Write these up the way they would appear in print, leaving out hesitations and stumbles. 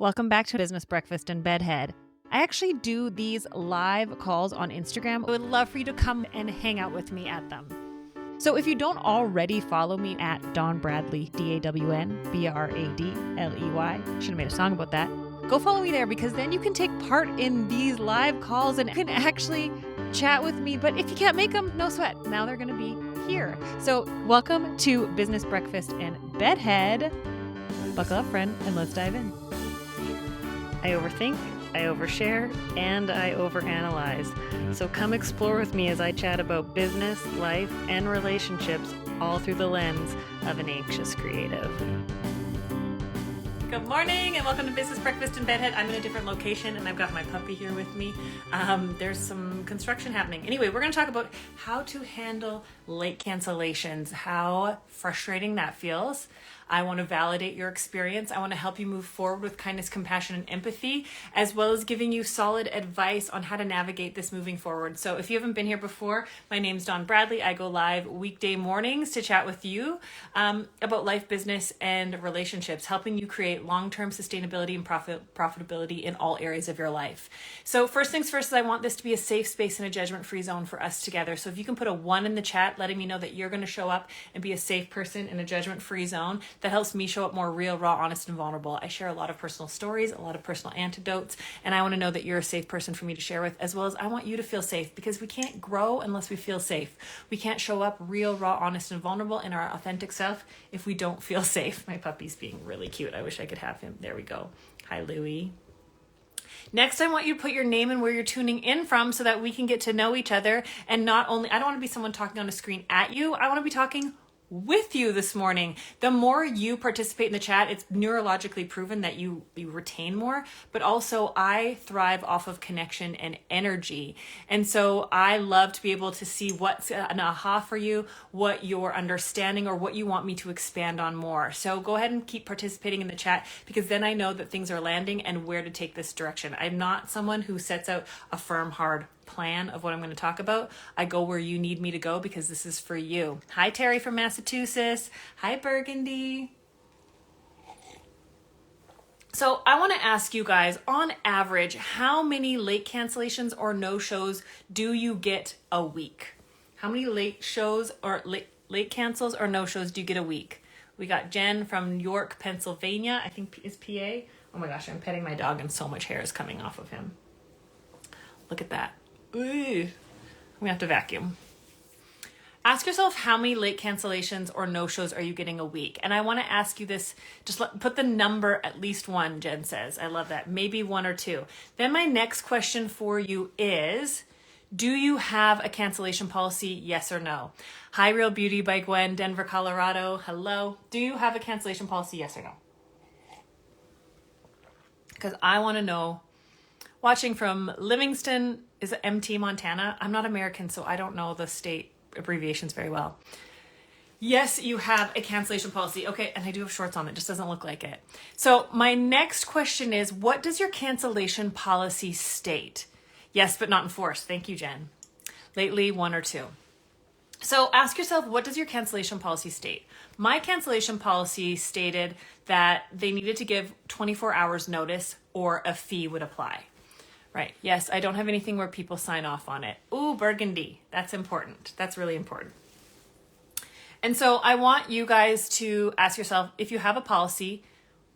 Welcome back to Business Breakfast and Bedhead. I actually do these live calls on Instagram. I would love for you to come and hang out with me at them. So if you don't already follow me at Dawn Bradley, DAWNBRADLEY, should have made a song about that. Go follow me there because then you can take part in these live calls and can actually chat with me. But if you can't make them, no sweat. Now they're going to be here. So welcome to Business Breakfast and Bedhead. Buckle up, friend, and let's dive in. I overthink, I overshare, and I overanalyze. So come explore with me as I chat about business, life, and relationships, all through the lens of an anxious creative. Good morning and welcome to Business Breakfast and Bedhead. I'm in a different location and I've got my puppy here with me. There's some construction happening. Anyway, we're going to talk about how to handle late cancellations, how frustrating that feels. I want to validate your experience. I want to help you move forward with kindness, compassion, and empathy, as well as giving you solid advice on how to navigate this moving forward. So if you haven't been here before, my name's Dawn Bradley. I go live weekday mornings to chat with you about life, business, and relationships, helping you create long-term sustainability and profitability in all areas of your life. So first things first is I want this to be a safe space and a judgment-free zone for us together. So if you can put a 1 in the chat, letting me know that you're going to show up and be a safe person in a judgment-free zone, that helps me show up more real, raw, honest, and vulnerable. I share a lot of personal stories, a lot of personal anecdotes, and I want to know that you're a safe person for me to share with, as well as I want you to feel safe, because we can't grow unless we feel safe. We can't show up real, raw, honest, and vulnerable in our authentic self if we don't feel safe. My puppy's being really cute. I wish I could have him. There we go. Hi, Louie. Next, I want you to put your name and where you're tuning in from so that we can get to know each other. And not only, I don't want to be someone talking on a screen at you. I want to be talking with you this morning. The more you participate in the chat, it's neurologically proven that you retain more, but also I thrive off of connection and energy. And so I love to be able to see what's an aha for you, what you're understanding, or what you want me to expand on more. So go ahead and keep participating in the chat, because then I know that things are landing and where to take this direction. I'm not someone who sets out a firm, hard plan of what I'm going to talk about. I go where you need me to go because this is for you. Hi, Terry from Massachusetts. Hi, Burgundy. So I want to ask you guys, on average, how many late cancellations or no-shows do you get a week? How many late shows or late cancels or no-shows do you get a week? We got Jen from York, Pennsylvania. I think is PA. Oh my gosh, I'm petting my dog and so much hair is coming off of him. Look at that. Ooh, we have to vacuum. Ask yourself, how many late cancellations or no-shows are you getting a week? And I want to ask you this, put the number at least 1, Jen says. I love that. Maybe 1 or 2. Then my next question for you is, do you have a cancellation policy? Yes or no? Hi, Real Beauty by Gwen, Denver, Colorado. Hello. Do you have a cancellation policy? Yes or no? Because I want to know. Watching from Livingston, is it MT, Montana? I'm not American, so I don't know the state abbreviations very well. Yes, you have a cancellation policy. Okay, and I do have shorts on. It just doesn't look like it. So my next question is, what does your cancellation policy state? Yes, but not enforced. Thank you, Jen. Lately, 1 or 2. So ask yourself, what does your cancellation policy state? My cancellation policy stated that they needed to give 24 hours notice or a fee would apply. Right. Yes, I don't have anything where people sign off on it. Ooh, Burgundy. That's important. That's really important. And so I want you guys to ask yourself, if you have a policy,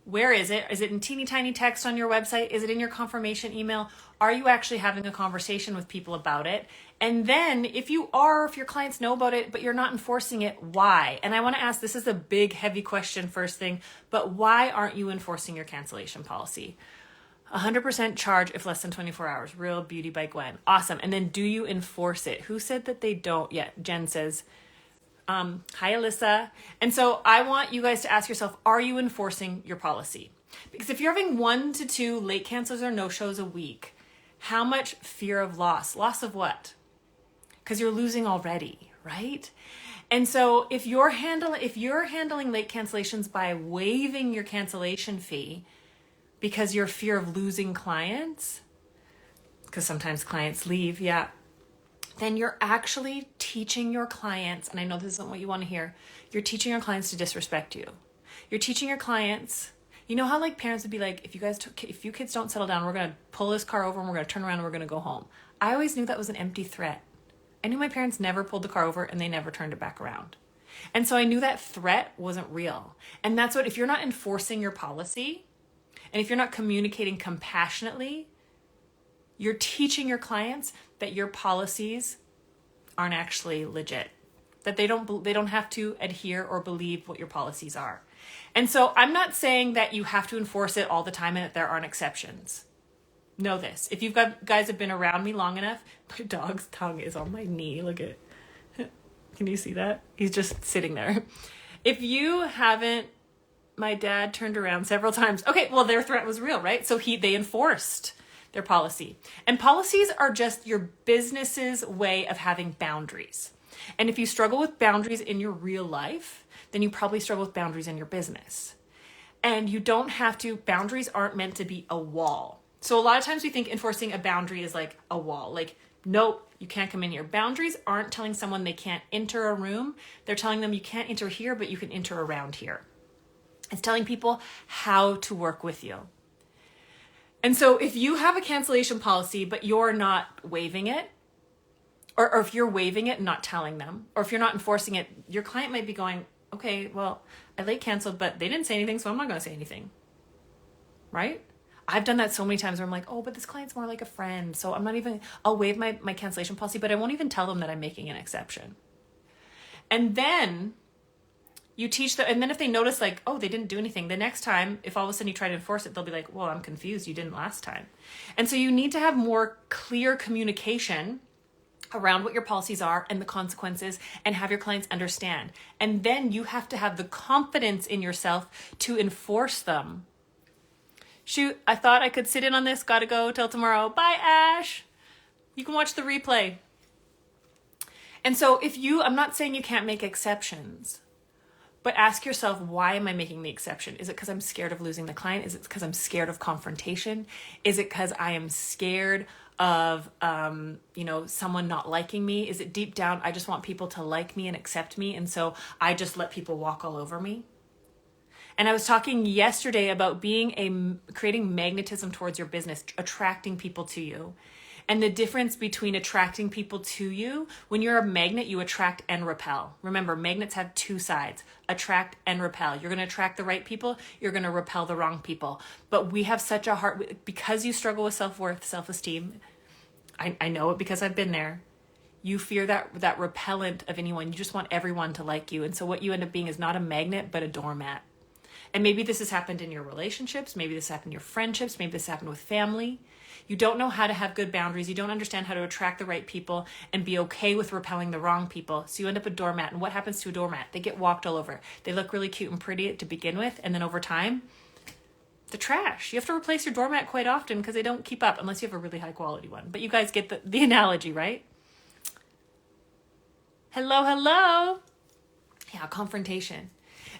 where is it? Is it in teeny tiny text on your website? Is it in your confirmation email? Are you actually having a conversation with people about it? And then if you are, if your clients know about it, but you're not enforcing it, why? And I want to ask, this is a big, heavy question first thing, but why aren't you enforcing your cancellation policy? 100% charge if less than 24 hours. Real Beauty by Gwen. Awesome. And then do you enforce it? Who said that they don't? Yeah, Jen says, hi, Alyssa. And so I want you guys to ask yourself, are you enforcing your policy? Because if you're having 1 to 2 late cancels or no-shows a week, how much fear of loss? Loss of what? Because you're losing already, right? And so if you're handling late cancellations by waiving your cancellation fee, because your fear of losing clients, because sometimes clients leave, then you're actually teaching your clients, and I know this isn't what you want to hear, you're teaching your clients to disrespect you. You're teaching your clients You know how like parents would be like, if you kids don't settle down, we're going to pull this car over and we're going to turn around and we're going to go home. I always knew that was an empty threat. I knew my parents never pulled the car over and they never turned it back around. And so I knew that threat wasn't real. And that's what, if you're not enforcing your policy and if you're not communicating compassionately, you're teaching your clients that your policies aren't actually legit, that they don't have to adhere or believe what your policies are. And so I'm not saying that you have to enforce it all the time and that there aren't exceptions. Know this. If guys have been around me long enough, my dog's tongue is on my knee. Look at it. Can you see that? He's just sitting there. If you haven't, my dad turned around several times. Okay, well, their threat was real, right? So they enforced their policy. And policies are just your business's way of having boundaries. And if you struggle with boundaries in your real life, then you probably struggle with boundaries in your business. And you don't have to, boundaries aren't meant to be a wall. So a lot of times we think enforcing a boundary is like a wall. Like, nope, you can't come in here. Boundaries aren't telling someone they can't enter a room. They're telling them you can't enter here, but you can enter around here. It's telling people how to work with you. And so if you have a cancellation policy, but you're not waiving it, or if you're waiving it and not telling them, or if you're not enforcing it, your client might be going, okay, well, I late canceled, but they didn't say anything, so I'm not going to say anything. Right? I've done that so many times where I'm like, oh, but this client's more like a friend. So I'll waive my cancellation policy, but I won't even tell them that I'm making an exception. And then you teach them, and then if they notice like, oh, they didn't do anything, the next time, if all of a sudden you try to enforce it, they'll be like, well, I'm confused. You didn't last time. And so you need to have more clear communication around what your policies are and the consequences and have your clients understand. And then you have to have the confidence in yourself to enforce them. Shoot, I thought I could sit in on this. Gotta go till tomorrow. Bye, Ash. You can watch the replay. And so I'm not saying you can't make exceptions, but ask yourself, why am I making the exception? Is it because I'm scared of losing the client? Is it because I'm scared of confrontation? Is it because I am scared of, someone not liking me? Is it deep down, I just want people to like me and accept me, and so I just let people walk all over me? And I was talking yesterday about creating magnetism towards your business, attracting people to you. And the difference between attracting people to you, when you're a magnet, you attract and repel. Remember, magnets have two sides, attract and repel. You're going to attract the right people, you're going to repel the wrong people. But we have such a heart, because you struggle with self-worth, self-esteem, I know it because I've been there. You fear that repellent of anyone. You just want everyone to like you. And so what you end up being is not a magnet, but a doormat. And maybe this has happened in your relationships. Maybe this happened in your friendships. Maybe this happened with family. You don't know how to have good boundaries. You don't understand how to attract the right people and be okay with repelling the wrong people. So you end up a doormat. And what happens to a doormat? They get walked all over. They look really cute and pretty to begin with. And then over time, the trash. You have to replace your doormat quite often because they don't keep up unless you have a really high quality one. But you guys get the analogy, right? Hello. Yeah, confrontation.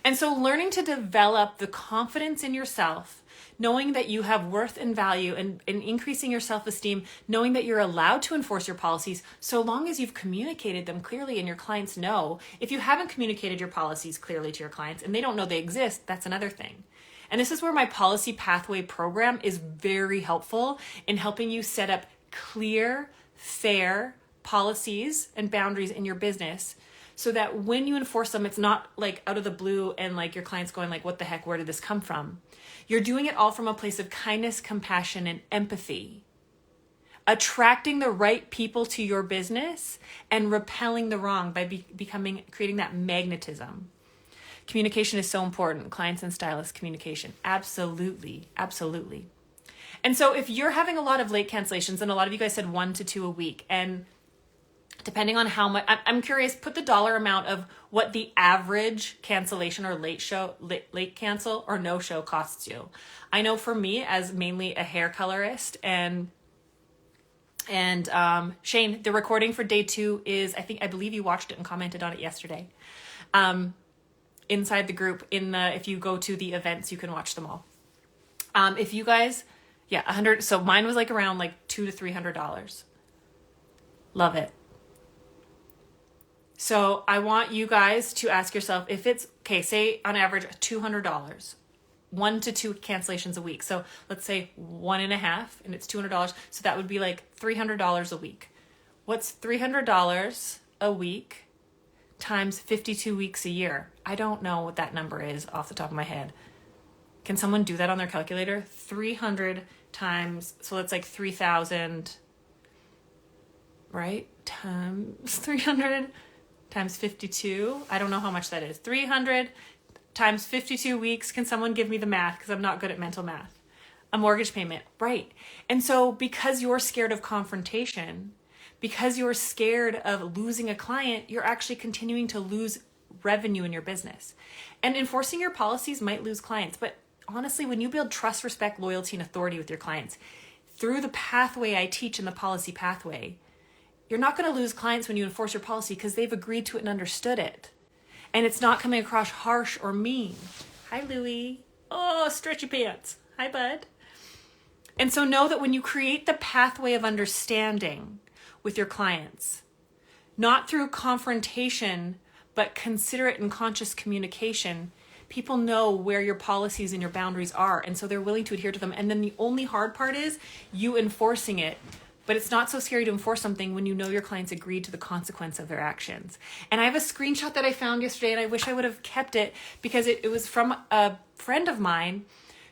And so learning to develop the confidence in yourself, knowing that you have worth and value, and increasing your self-esteem, knowing that you're allowed to enforce your policies so long as you've communicated them clearly and your clients know. If you haven't communicated your policies clearly to your clients and they don't know they exist, that's another thing. And this is where my policy pathway program is very helpful in helping you set up clear, fair policies and boundaries in your business, so that when you enforce them, it's not like out of the blue and like your client's going like, what the heck, where did this come from? You're doing it all from a place of kindness, compassion, and empathy. Attracting the right people to your business and repelling the wrong by creating that magnetism. Communication is so important. Clients and stylists communication. Absolutely. Absolutely. And so if you're having a lot of late cancellations, and a lot of you guys said 1 to 2 a week, and depending on how much, I'm curious, put the dollar amount of what the average cancellation or late cancel or no show costs you. I know for me, as mainly a hair colorist, and Shane, the recording for day 2 is, I believe you watched it and commented on it yesterday. Inside the group, if you go to the events, you can watch them all. If you guys, 100. So mine was like around like $200 to $300. Love it. So I want you guys to ask yourself, if it's, okay, say on average $200, 1 to 2 cancellations a week. So let's say 1.5 and it's $200. So that would be like $300 a week. What's $300 a week times 52 weeks a year? I don't know what that number is off the top of my head. Can someone do that on their calculator? 300 times, so that's like 3,000, right? Times 300 times 52. I don't know how much that is. 300 times 52 weeks. Can someone give me the math? Because I'm not good at mental math. A mortgage payment, right? And so because you're scared of confrontation, because you're scared of losing a client, you're actually continuing to lose revenue in your business. And enforcing your policies might lose clients. But honestly, when you build trust, respect, loyalty, and authority with your clients through the pathway I teach in the policy pathway, you're not going to lose clients when you enforce your policy because they've agreed to it and understood it. And it's not coming across harsh or mean. Hi, Louie. Oh, stretchy pants. Hi, bud. And so know that when you create the pathway of understanding with your clients, not through confrontation, but considerate and conscious communication, people know where your policies and your boundaries are. And so they're willing to adhere to them. And then the only hard part is you enforcing it. But it's not so scary to enforce something when you know your clients agreed to the consequence of their actions. And I have a screenshot that I found yesterday, and I wish I would have kept it because it was from a friend of mine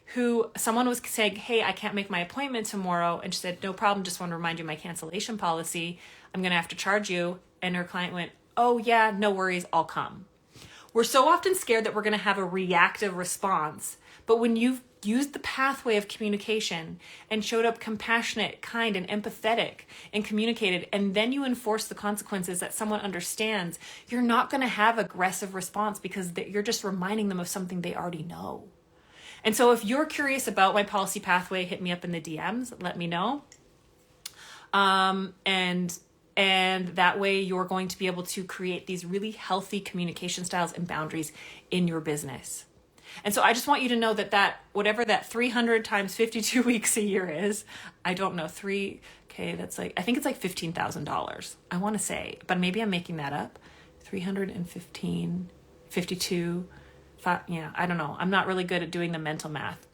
who someone was saying, hey, I can't make my appointment tomorrow. And she said, no problem. Just want to remind you of my cancellation policy. I'm going to have to charge you. And her client went, oh yeah, no worries. I'll come. We're so often scared that we're going to have a reactive response. But when you've used the pathway of communication and showed up compassionate, kind, and empathetic and communicated, and then you enforce the consequences that someone understands, you're not going to have aggressive response because you're just reminding them of something they already know. And so if you're curious about my policy pathway, hit me up in the DMs, let me know. And that way you're going to be able to create these really healthy communication styles and boundaries in your business. And so I just want you to know that whatever that 300 times 52 weeks a year is, I don't know, that's like, I think it's like $15,000. I want to say, but maybe I'm making that up. 315, 52, yeah, I don't know. I'm not really good at doing the mental math.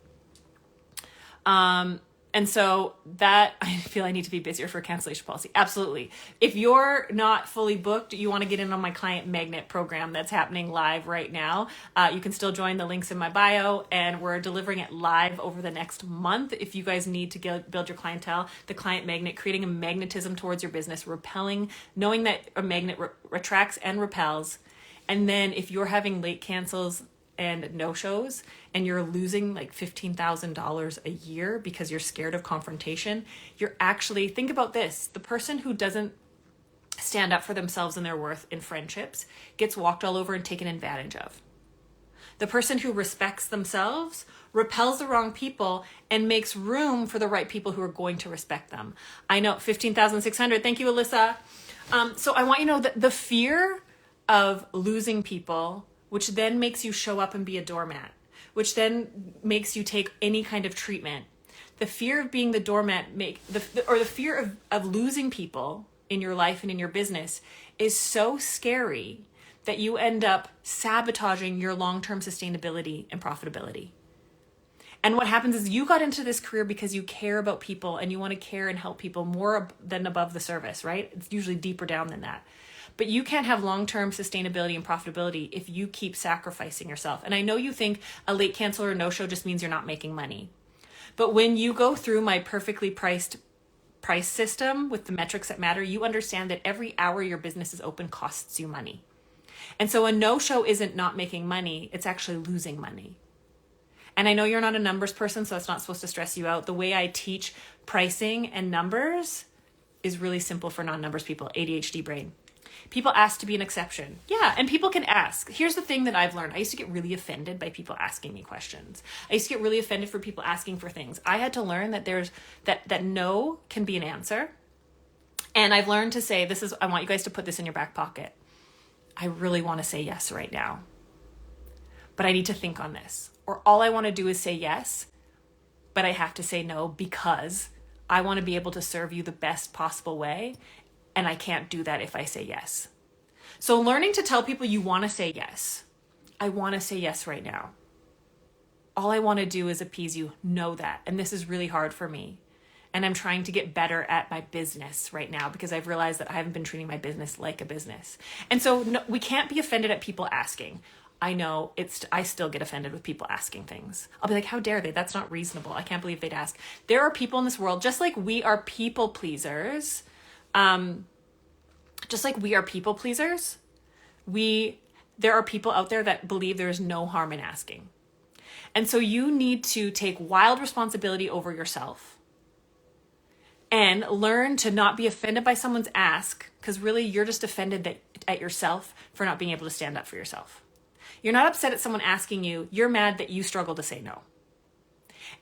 And so that I feel I need to be busier for cancellation policy. Absolutely. If you're not fully booked, you want to get in on my client magnet program that's happening live right now. You can still join the links in my bio, and we're delivering it live over the next month. If you guys need to build your clientele, the client magnet, creating a magnetism towards your business, repelling, knowing that a magnet attracts and repels. And then if you're having late cancels and no-shows and you're losing like $15,000 a year because you're scared of confrontation, you're actually, think about this, the person who doesn't stand up for themselves and their worth in friendships gets walked all over and taken advantage of. The person who respects themselves repels the wrong people and makes room for the right people who are going to respect them. I know, 15,600. Thank you, Alyssa. So I want you to know that the fear of losing people, which then makes you show up and be a doormat, which then makes you take any kind of treatment. The fear of being the doormat, the fear of losing people in your life and in your business is so scary that you end up sabotaging your long-term sustainability and profitability. And what happens is you got into this career because you care about people and you want to care and help people more than above the surface, right? It's usually deeper down than that. But you can't have long-term sustainability and profitability if you keep sacrificing yourself. And I know you think a late cancel or no-show just means you're not making money. But when you go through my perfectly priced price system with the metrics that matter, you understand that every hour your business is open costs you money. And so a no-show isn't not making money, it's actually losing money. And I know you're not a numbers person, so it's not supposed to stress you out. The way I teach pricing and numbers is really simple for non-numbers people, ADHD brain. People ask to be an exception. Yeah, and people can ask. Here's the thing that I've learned. I used to get really offended by people asking me questions. I used to get really offended for people asking for things. I had to learn that that no can be an answer. And I've learned to say, I want you guys to put this in your back pocket. I really want to say yes right now, but I need to think on this. Or all I want to do is say yes, but I have to say no because I want to be able to serve you the best possible way. And I can't do that if I say yes. So learning to tell people you want to say yes. I want to say yes right now. all I want to do is appease you. Know that. And this is really hard for me. And I'm trying to get better at my business right now because I've realized that I haven't been treating my business like a business. And so no, we can't be offended at people asking. I know I still get offended with people asking things. I'll be like, how dare they? That's not reasonable. I can't believe they'd ask. There are people in this world, just like we are people pleasers. Just like we are people pleasers, there are people out there that believe there is no harm in asking. And so you need to take wild responsibility over yourself and learn to not be offended by someone's ask, because really you're just offended at yourself for not being able to stand up for yourself. You're not upset at someone asking you, you're mad that you struggle to say no.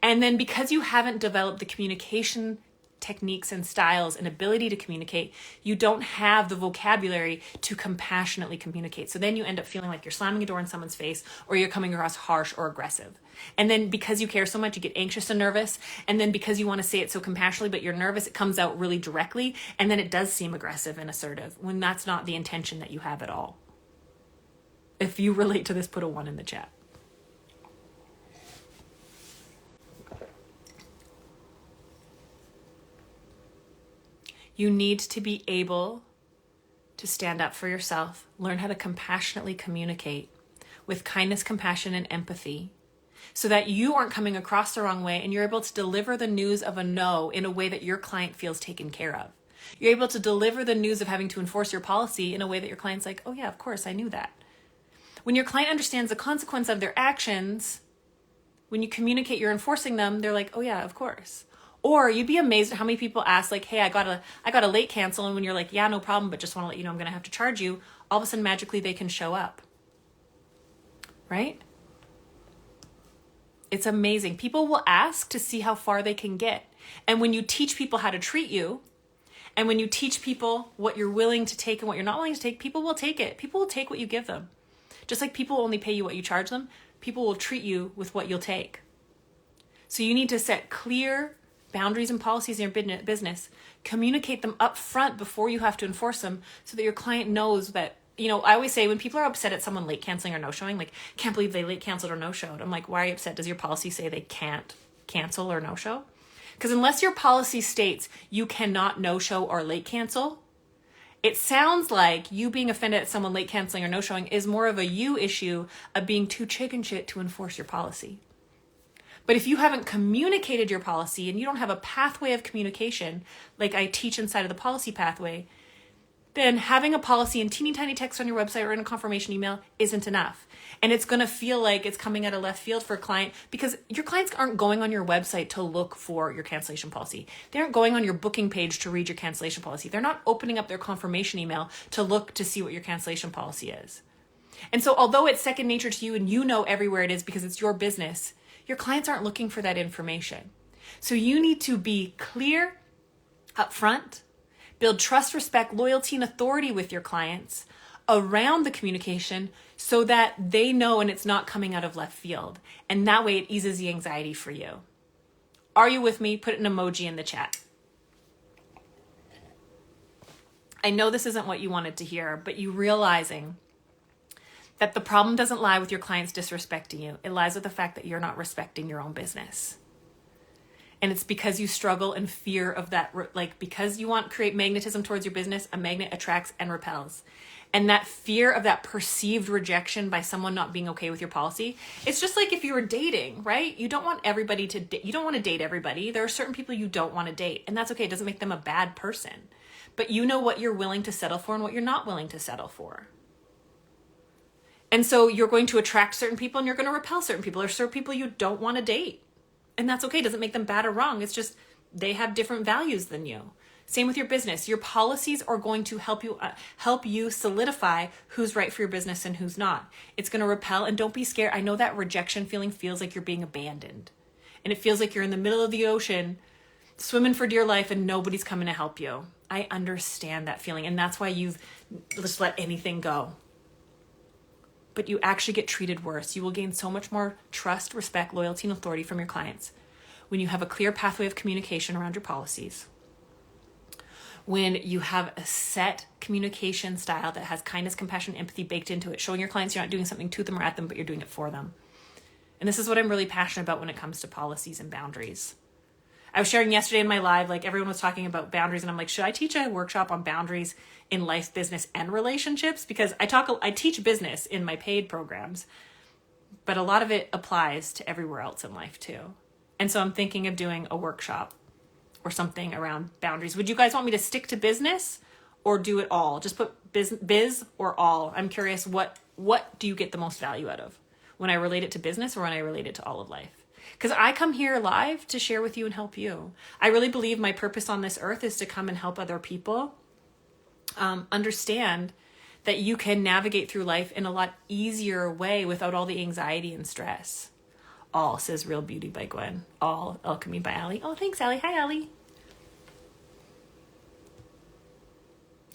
And then because you haven't developed the communication techniques and styles and ability to communicate, you don't have the vocabulary to compassionately communicate. So then you end up feeling like you're slamming a door in someone's face, or you're coming across harsh or aggressive. And then because you care so much, you get anxious and nervous. And then because you want to say it so compassionately, but you're nervous, it comes out really directly. And then it does seem aggressive and assertive when that's not the intention that you have at all. If you relate to this, put a 1 in the chat. You need to be able to stand up for yourself, learn how to compassionately communicate with kindness, compassion, and empathy, so that you aren't coming across the wrong way and you're able to deliver the news of a no in a way that your client feels taken care of. You're able to deliver the news of having to enforce your policy in a way that your client's like, oh yeah, of course, I knew that. When your client understands the consequence of their actions, when you communicate you're enforcing them, they're like, oh yeah, of course. Or you'd be amazed at how many people ask like, hey, I got a late cancel. And when you're like, yeah, no problem, but just want to let you know I'm going to have to charge you, all of a sudden magically they can show up. Right? It's amazing. People will ask to see how far they can get. And when you teach people how to treat you, and when you teach people what you're willing to take and what you're not willing to take, people will take it. People will take what you give them. Just like people only pay you what you charge them, people will treat you with what you'll take. So you need to set clear boundaries and policies in your business, communicate them up front before you have to enforce them so that your client knows that, I always say when people are upset at someone late canceling or no showing, like, can't believe they late canceled or no showed. I'm like, why are you upset? Does your policy say they can't cancel or no show? Because unless your policy states you cannot no show or late cancel, it sounds like you being offended at someone late canceling or no showing is more of a you issue of being too chicken shit to enforce your policy. But if you haven't communicated your policy and you don't have a pathway of communication, like I teach inside of the policy pathway, then having a policy in teeny tiny text on your website or in a confirmation email isn't enough. And it's going to feel like it's coming out of left field for a client because your clients aren't going on your website to look for your cancellation policy. They aren't going on your booking page to read your cancellation policy. They're not opening up their confirmation email to look to see what your cancellation policy is. And so although it's second nature to you and you know everywhere it is because it's your business, your clients aren't looking for that information. So you need to be clear up front, build trust, respect, loyalty, and authority with your clients around the communication so that they know and it's not coming out of left field. And that way it eases the anxiety for you. Are you with me? Put an emoji in the chat. I know this isn't what you wanted to hear, but you realizing that the problem doesn't lie with your clients disrespecting you. It lies with the fact that you're not respecting your own business. And it's because you struggle in fear of that, like because you want to create magnetism towards your business, a magnet attracts and repels. And that fear of that perceived rejection by someone not being okay with your policy, it's just like if you were dating, right? You don't want everybody to, you don't want to date everybody. There are certain people you don't want to date, and that's okay. It doesn't make them a bad person. But you know what you're willing to settle for and what you're not willing to settle for. And so you're going to attract certain people and you're going to repel certain people. There's certain people you don't want to date. And that's okay. It doesn't make them bad or wrong. It's just they have different values than you. Same with your business. Your policies are going to help you solidify who's right for your business and who's not. It's going to repel, and don't be scared. I know that rejection feeling feels like you're being abandoned. And it feels like you're in the middle of the ocean swimming for dear life and nobody's coming to help you. I understand that feeling. And that's why you've just let anything go. But you actually get treated worse. You will gain so much more trust, respect, loyalty, and authority from your clients when you have a clear pathway of communication around your policies. When you have a set communication style that has kindness, compassion, empathy baked into it, showing your clients you're not doing something to them or at them, but you're doing it for them. And this is what I'm really passionate about when it comes to policies and boundaries. I was sharing yesterday in my live, like everyone was talking about boundaries, and I'm like, should I teach a workshop on boundaries in life, business, and relationships? Because I teach business in my paid programs, but a lot of it applies to everywhere else in life too. And so I'm thinking of doing a workshop or something around boundaries. Would you guys want me to stick to business or do it all? Just put biz or all. I'm curious, what do you get the most value out of? When I relate it to business or when I relate it to all of life? Because I come here live to share with you and help you. I really believe my purpose on this earth is to come and help other people understand that you can navigate through life in a lot easier way without all the anxiety and stress. All, says Real Beauty by Gwen. All, Alchemy by Allie. Oh, thanks, Allie. Hi, Allie.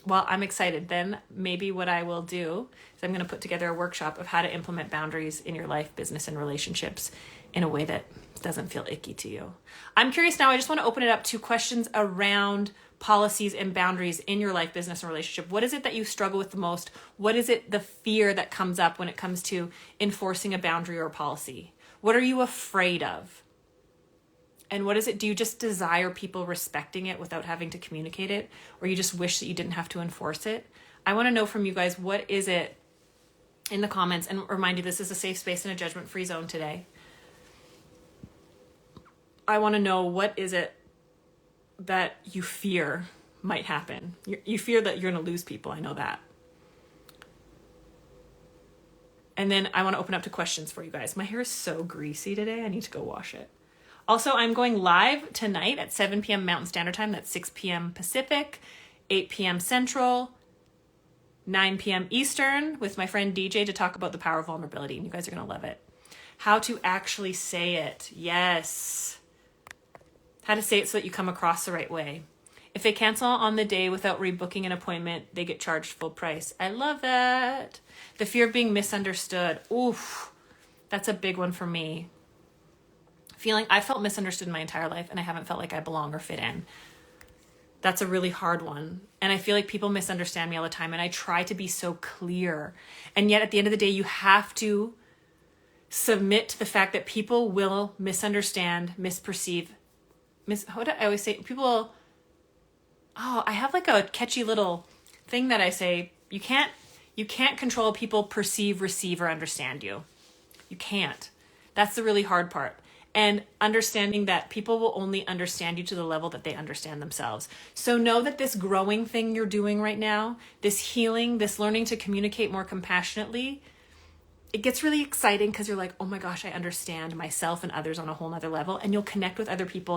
Well, I'm excited. Then maybe what I will do is I'm going to put together a workshop of how to implement boundaries in your life, business, and relationships in a way that doesn't feel icky to you. I'm curious now. I just want to open it up to questions around policies and boundaries in your life, business, and relationship. What is it that you struggle with the most? What is it, the fear that comes up when it comes to enforcing a boundary or a policy? What are you afraid of? And what is it? Do you just desire people respecting it without having to communicate it? Or you just wish that you didn't have to enforce it? I want to know from you guys, what is it in the comments? And remind you, this is a safe space and a judgment-free zone today. I want to know, what is it that you fear might happen? You fear that you're going to lose people. I know that. And then I want to open up to questions for you guys. My hair is so greasy today. I need to go wash it. Also, I'm going live tonight at 7 p.m. Mountain Standard Time. That's 6 p.m. Pacific, 8 p.m. Central, 9 p.m. Eastern with my friend DJ to talk about the power of vulnerability. And you guys are going to love it. How to actually say it. Yes. How to say it so that you come across the right way. If they cancel on the day without rebooking an appointment, they get charged full price. I love that. The fear of being misunderstood. Oof, that's a big one for me. I felt misunderstood my entire life, and I haven't felt like I belong or fit in. That's a really hard one. And I feel like people misunderstand me all the time, and I try to be so clear. And yet at the end of the day, you have to submit to the fact that people will misunderstand, misperceive. What do I always say? People, I have like a catchy little thing that I say. You can't control people perceive, receive, or understand you. You can't. That's the really hard part. And understanding that people will only understand you to the level that they understand themselves. So know that this growing thing you're doing right now, this healing, this learning to communicate more compassionately, it gets really exciting because you're like, oh my gosh, I understand myself and others on a whole nother level. And you'll connect with other people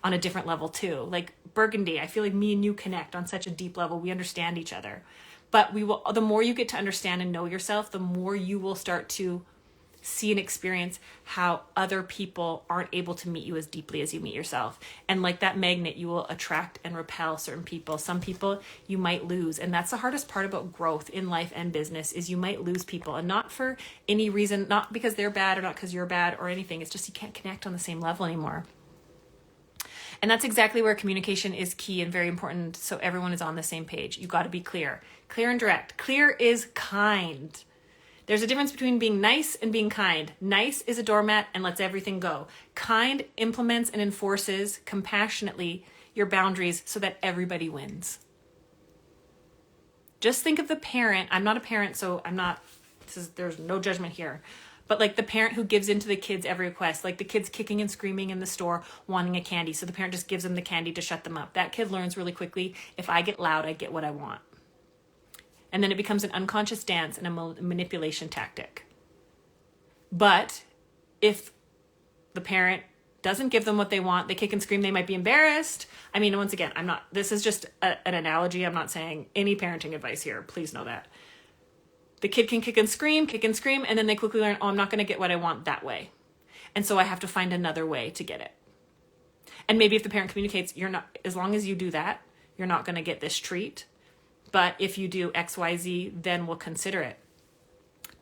on a different level too. Like Burgundy, I feel like me and you connect on such a deep level. We understand each other. But the more you get to understand and know yourself, the more you will start to see and experience how other people aren't able to meet you as deeply as you meet yourself. And like that magnet, you will attract and repel certain people. Some people you might lose. And that's the hardest part about growth in life and business, is you might lose people, and not for any reason, not because they're bad or not because you're bad or anything. It's just you can't connect on the same level anymore. And that's exactly where communication is key and very important, so everyone is on the same page. You got to be clear and direct. Clear is kind. There's a difference between being nice and being kind. Nice is a doormat and lets everything go. Kind implements and enforces compassionately your boundaries so that everybody wins. Just think of the parent. I'm not a parent, so there's no judgment here. But like the parent who gives in to the kids' every request, like the kids kicking and screaming in the store wanting a candy. So the parent just gives them the candy to shut them up. That kid learns really quickly, if I get loud, I get what I want. And then it becomes an unconscious dance and a manipulation tactic. But if the parent doesn't give them what they want, they kick and scream, they might be embarrassed. I mean, once again, this is just an analogy. I'm not saying any parenting advice here. Please know that. The kid can kick and scream, and then they quickly learn, I'm not going to get what I want that way. And so I have to find another way to get it. And maybe if the parent communicates, as long as you do that, you're not going to get this treat. But if you do X, Y, Z, then we'll consider it.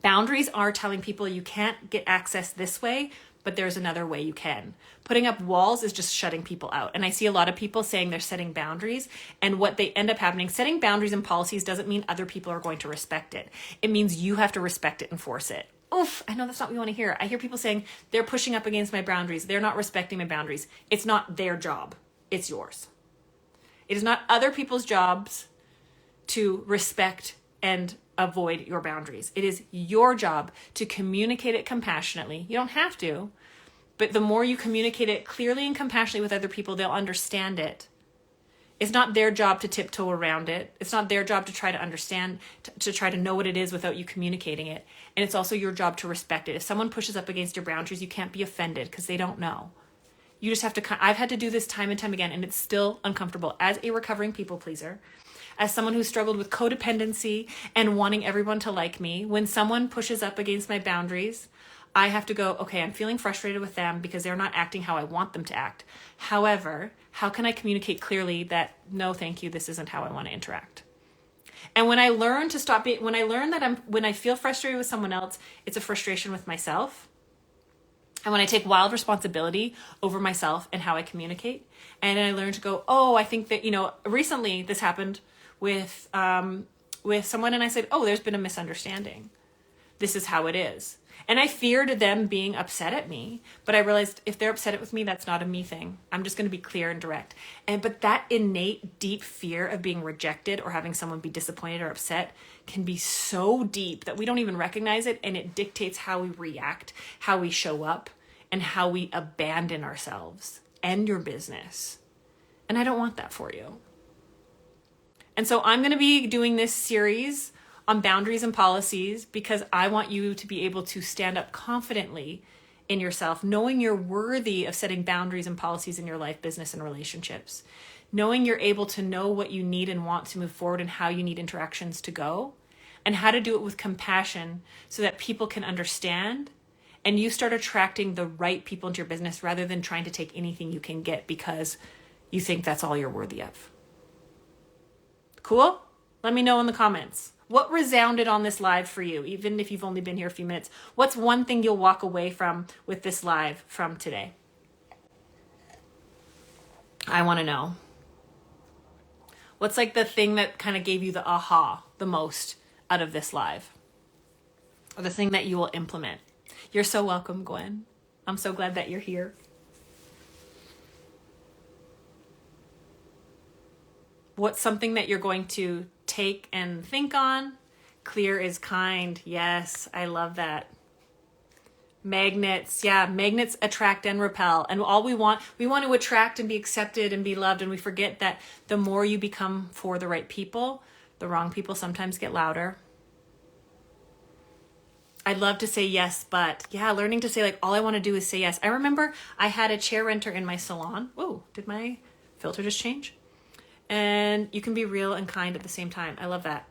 Boundaries are telling people you can't get access this way, but there's another way you can. Putting up walls is just shutting people out. And I see a lot of people saying they're setting boundaries, and what they end up happening, setting boundaries and policies doesn't mean other people are going to respect it. It means you have to respect it and force it. oof, I know that's not what you want to hear. I hear people saying they're pushing up against my boundaries. They're not respecting my boundaries. It's not their job. It's yours. It is not other people's jobs to respect and avoid your boundaries. It is your job to communicate it compassionately. You don't have to, but the more you communicate it clearly and compassionately with other people, they'll understand it. It's not their job to tiptoe around it. It's not their job to try to understand, to try to know what it is without you communicating it. And it's also your job to respect it. If someone pushes up against your boundaries, you can't be offended because they don't know. You just have to, I've had to do this time and time again, and it's still uncomfortable. As a recovering people pleaser, as someone who struggled with codependency and wanting everyone to like me, when someone pushes up against my boundaries, I have to go, okay, I'm feeling frustrated with them because they're not acting how I want them to act. However, how can I communicate clearly that, no, thank you, this isn't how I want to interact? And when I learn to stop being, when I feel frustrated with someone else, it's a frustration with myself. And when I take wild responsibility over myself and how I communicate, and I learn to go, oh, I think that, recently this happened with someone, and I said, oh, there's been a misunderstanding. This is how it is. And I feared them being upset at me, but I realized if they're upset with me, that's not a me thing. I'm just going to be clear and direct. But that innate, deep fear of being rejected or having someone be disappointed or upset can be so deep that we don't even recognize it. And it dictates how we react, how we show up, and how we abandon ourselves and your business. And I don't want that for you. And so I'm going to be doing this series on boundaries and policies because I want you to be able to stand up confidently in yourself, knowing you're worthy of setting boundaries and policies in your life, business, and relationships, knowing you're able to know what you need and want to move forward and how you need interactions to go, and how to do it with compassion so that people can understand and you start attracting the right people into your business rather than trying to take anything you can get because you think that's all you're worthy of. Cool? Let me know in the comments. What resounded on this live for you, even if you've only been here a few minutes? What's one thing you'll walk away from with this live from today? I want to know. What's like the thing that kind of gave you the aha the most out of this live? Or the thing that you will implement? You're so welcome, Gwen. I'm so glad that you're here. What's something that you're going to take and think on? Clear is kind. Yes, I love that. Magnets. Yeah, magnets attract and repel. And all we want to attract and be accepted and be loved. And we forget that the more you become for the right people, the wrong people sometimes get louder. I'd love to say yes, but yeah, learning to say like, all I want to do is say yes. I remember I had a chair renter in my salon. Whoa, did my filter just change? And you can be real and kind at the same time. I love that.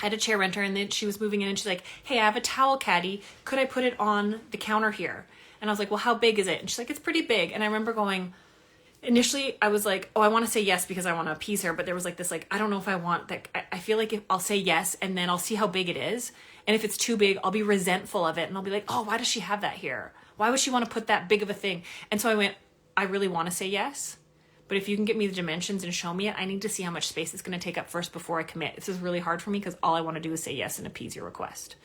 I had a chair renter and then she was moving in and she's like, hey, I have a towel caddy. Could I put it on the counter here? And I was like, well, how big is it? And she's like, it's pretty big. And I remember going, initially I was like, oh, I want to say yes because I want to appease her. But there was like this, like, I don't know if I want that. I feel like if I'll say yes and then I'll see how big it is. And if it's too big, I'll be resentful of it. And I'll be like, oh, why does she have that here? Why would she want to put that big of a thing? And so I went, I really want to say yes. But if you can get me the dimensions and show me it, I need to see how much space it's going to take up first before I commit. This is really hard for me because all I want to do is say yes and appease your request.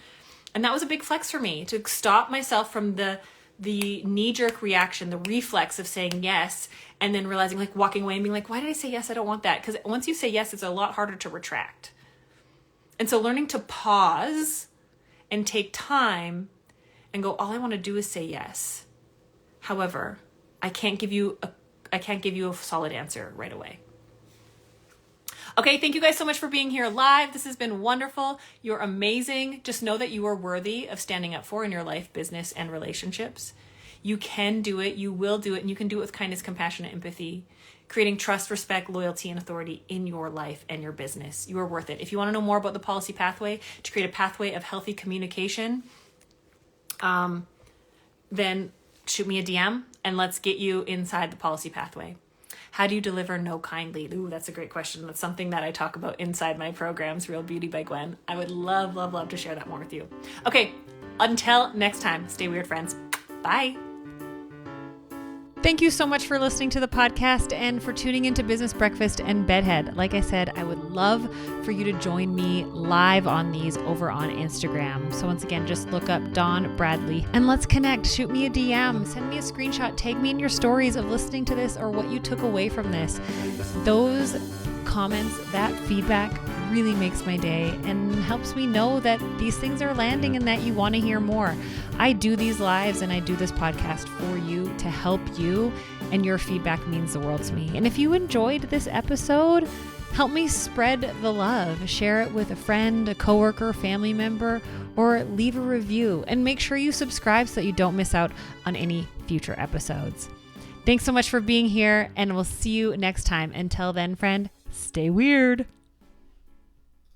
And that was a big flex for me to stop myself from the knee-jerk reaction, the reflex of saying yes, and then realizing, like walking away and being like, why did I say yes? I don't want that. Because once you say yes, it's a lot harder to retract. And so learning to pause and take time and go, all I want to do is say yes. However, I can't give you a solid answer right away. Okay, thank you guys so much for being here live. This has been wonderful. You're amazing. Just know that you are worthy of standing up for in your life, business, and relationships. You can do it. You will do it. And you can do it with kindness, compassion, and empathy, creating trust, respect, loyalty, and authority in your life and your business. You are worth it. If you want to know more about the policy pathway to create a pathway of healthy communication, then shoot me a DM and let's get you inside the policy pathway. How do you deliver no kindly? Ooh, that's a great question. That's something that I talk about inside my programs, Real Beauty by Gwen. I would love, love, love to share that more with you. Okay, until next time, stay weird, friends. Bye. Thank you so much for listening to the podcast and for tuning into Business Breakfast and Bedhead. Like I said, I would love for you to join me live on these over on Instagram. So once again, just look up Dawn Bradley and let's connect. Shoot me a DM, send me a screenshot, tag me in your stories of listening to this or what you took away from this. Those comments, that feedback really makes my day and helps me know that these things are landing and that you want to hear more. I do these lives and I do this podcast for you to help you, and your feedback means the world to me. And if you enjoyed this episode, help me spread the love. Share it with a friend, a coworker, family member, or leave a review. And make sure you subscribe so that you don't miss out on any future episodes. Thanks so much for being here, and we'll see you next time. Until then, friend, stay weird.